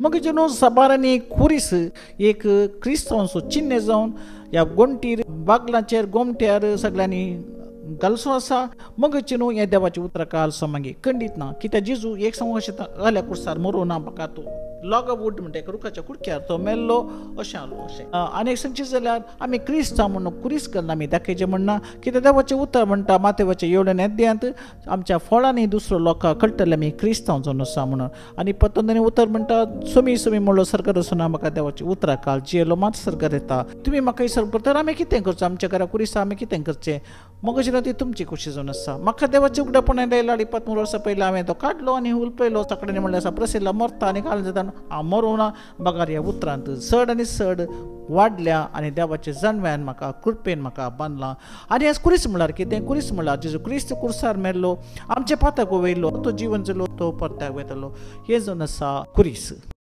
मग जेनो सबारांनी खुरीस एक क्रिस्तांवांचो चिन्ह जावन ह्या गोंटीर बागलांचेर गोमट्यार सगळ्यांनी घालसो आसा. मग चिनू हे देवाचे उतर काल मागीर खंडीत ना कित्याक जेजू एक सांगू घाल्या कुर्सार मरों ना म्हाका तूं लॉग वूड म्हणटा रुखाच्या कुडक्यार तो मेल्लो अशें आलो अशें. आनी एक सांगचे जाल्यार आमी क्रिस्तांव म्हणून कुरीस करना आमी दाखयचें म्हणना कित्याक देवाचें उतर म्हणटा मातेवाच्या येवल्यान येद्यांत आमच्या फळांनी दुसरो लोकांक कळटले आमी क्रिस्तांव जावन आसा म्हणून. आनी पतंजनी उतर म्हणटा सोमी सोमी म्हणलो सरकार आसना म्हाका देवाचे उतरा काल जियेलो मात सरकार येता तुमी म्हाका इसर तर आमी कितें करचें आमच्या घरा कुरीस आमी कितें करचें मग ती तुमची खुशी जावन आसा. म्हाका देवाचें उगडेपणान लायला 23 वर्सां पयलीं हांवें तो काडलो आनी उलपयलो सकाळीं म्हणल्यार आसा प्रसिद्ला मरता आनी काल जाता हांव मरूं ना बगार ह्या उतरांत चड आनी चड वाडल्या आनी देवाच्या जन्म्यान म्हाका कृपेन म्हाका बांदलां. आनी आज कुरीस म्हणल्यार कितें कुरीस म्हणल्यार जेजू क्रिस्त कुर्सार मेल्लो आमचे पाताक वयलो तो जीवन जलो तो परत्याक वेतलो हें जावन आसा कुरीस.